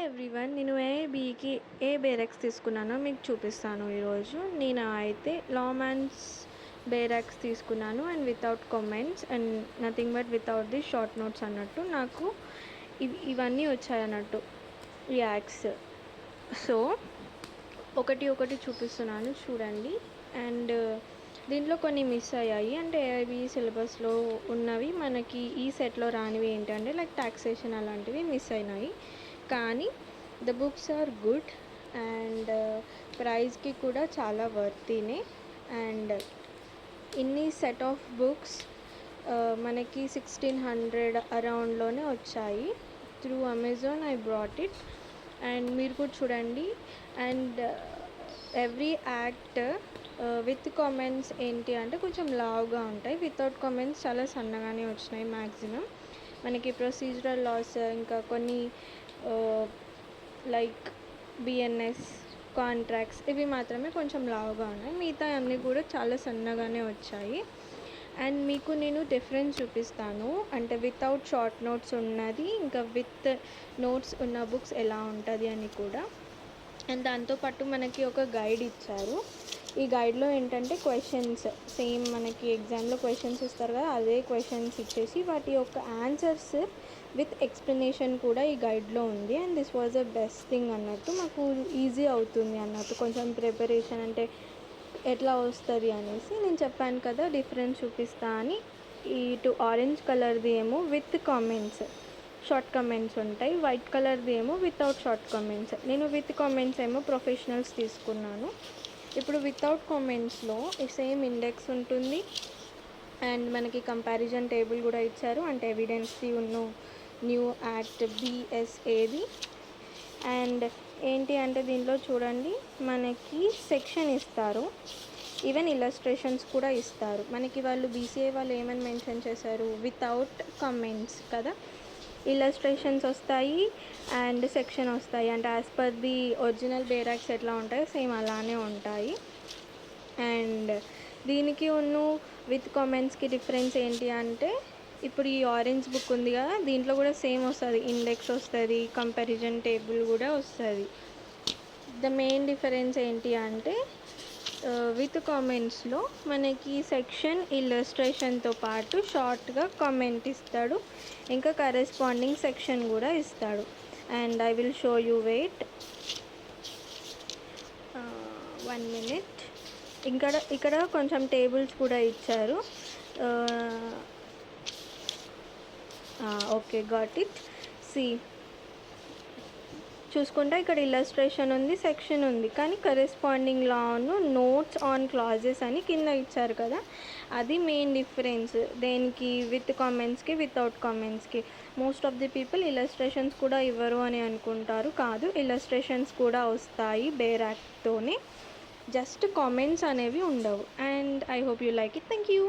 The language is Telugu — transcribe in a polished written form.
ఎవ్రీవన్, నేను ఏబీకి ఏ బేరెక్స్ తీసుకున్నానో మీకు చూపిస్తాను ఈరోజు. నేను అయితే లామాన్స్ బేరెక్స్ తీసుకున్నాను and without comments and nothing but without the short notes అన్నట్టు నాకు ఇవన్నీ వచ్చాయి అన్నట్టు యాక్స్. సో ఒకటి ఒకటి చూపిస్తున్నాను చూడండి. అండ్ దీంట్లో కొన్ని మిస్ అయ్యాయి, అంటే ఏవి సిలబస్లో ఉన్నవి మనకి ఈ సెట్లో రానివి ఏంటంటే లైక్ టాక్సేషన్ అలాంటివి మిస్ అయినాయి. కానీ the books are good and ప్రైస్కి కూడా చాలా వర్తీనే. అండ్ ఇన్ని సెట్ ఆఫ్ బుక్స్ మనకి 1600 అరౌండ్లోనే వచ్చాయి. Through Amazon I brought it. And మీరు కూడా చూడండి. And every act with comments ఏంటి అంటే కొంచెం లావుగా ఉంటాయి, వితౌట్ కామెంట్స్ చాలా సన్నగానే వచ్చినాయి. మ్యాక్సిమం మనకి ప్రొసీజరల్ లాస్ ఇంకా కొన్ని లైక్ బిఎన్ఎస్ కాంట్రాక్ట్స్ ఇవి మాత్రమే కొంచెం లావుగా ఉన్నాయి, మిగతా అన్నీ కూడా చాలా సన్నగానే వచ్చాయి. అండ్ మీకు నేను డిఫరెన్స్ చూపిస్తాను, అంటే వితౌట్ షార్ట్ నోట్స్ ఉన్నది ఇంకా విత్ నోట్స్ ఉన్న బుక్స్ ఎలా ఉంటుంది అని కూడా. అండ్ దాంతోపాటు మనకి ఒక గైడ్ ఇచ్చారు. ఈ గైడ్లో ఏంటంటే క్వశ్చన్స్ సేమ్ మనకి ఎగ్జామ్లో క్వశ్చన్స్ ఇస్తారు కదా, అదే క్వశ్చన్స్ ఇచ్చేసి వాటి యొక్క ఆన్సర్స్ విత్ ఎక్స్ప్లెనేషన్ కూడా ఈ గైడ్లో ఉంది. And this was the best thing అన్నట్టు, మాకు ఈజీ అవుతుంది అన్నట్టు కొంచెం ప్రిపరేషన్, అంటే ఎట్లా వస్తుంది అనేసి. నేను చెప్పాను కదా డిఫరెన్స్ చూపిస్తా అని. ఇటు ఆరెంజ్ కలర్ది ఏమో విత్ కామెంట్స్, షార్ట్ కామెంట్స్ ఉంటాయి. వైట్ కలర్ది ఏమో వితౌట్ షార్ట్ కామెంట్స్. నేను విత్ కామెంట్స్ ఏమో ప్రొఫెషనల్స్ తీసుకున్నాను. ఇప్పుడు వితౌట్ కామెంట్స్లో సేమ్ ఇండెక్స్ ఉంటుంది అండ్ మనకి కంపారిజన్ టేబుల్ కూడా ఇచ్చారు, అంటే ఎవిడెన్స్ది ఉన్న న్యూ యాక్ట్ బిఎస్ఏది. అండ్ ఏంటి అంటే దీంట్లో చూడండి మనకి సెక్షన్ ఇస్తారు, ఈవెన్ ఇల్లస్ట్రేషన్స్ కూడా ఇస్తారు. మనకి వాళ్ళు బీసీఏ వాళ్ళు ఏమని మెన్షన్ చేశారు, వితౌట్ కామెంట్స్ కదా, ఇల్లస్ట్రేషన్స్ వస్తాయి అండ్ సెక్షన్ వస్తాయి. అంటే యాజ్ పర్ ది ఒరిజినల్ బేరాక్స్ ఎట్లా ఉంటాయో సేమ్ అలానే ఉంటాయి. అండ్ దీనికి ఉన్న విత్ కామెంట్స్కి డిఫరెన్స్ ఏంటి అంటే, ఇప్పుడు ఈ ఆరెంజ్ బుక్ ఉంది కదా, దీంట్లో కూడా సేమ్ వస్తుంది, ఇండెక్స్ వస్తుంది, కంపారిజన్ టేబుల్ కూడా వస్తుంది. ద మెయిన్ డిఫరెన్స్ ఏంటి అంటే విత్ కామెంట్స్లో మనకి సెక్షన్ ఇల్లస్ట్రేషన్తో పాటు షార్ట్గా కామెంట్ ఇస్తాడు, ఇంకా కరెస్పాండింగ్ సెక్షన్ కూడా ఇస్తాడు. And I will show you, wait 1 minute. ఇక్కడ కొంచెం టేబుల్స్ కూడా ఇచ్చారు. Okay, got it. సి చూసుకుంటే ఇక్కడ ఇల్లస్ట్రేషన్ ఉంది, సెక్షన్ ఉంది, కానీ కరెస్పాండింగ్ లాను నోట్స్ ఆన్ క్లాజెస్ అని కింద ఇచ్చారు కదా, అది మెయిన్ డిఫరెన్స్ దేనికి, విత్ కామెంట్స్కి వితౌట్ కామెంట్స్కి. Most of the people illustrations కూడా ఇవ్వరు అని అనుకుంటారు, కాదు, ఇల్లస్ట్రేషన్స్ కూడా వస్తాయి బేరాక్తోనే, జస్ట్ కామెంట్స్ అనేవి ఉండవు. And I hope you like it. Thank you.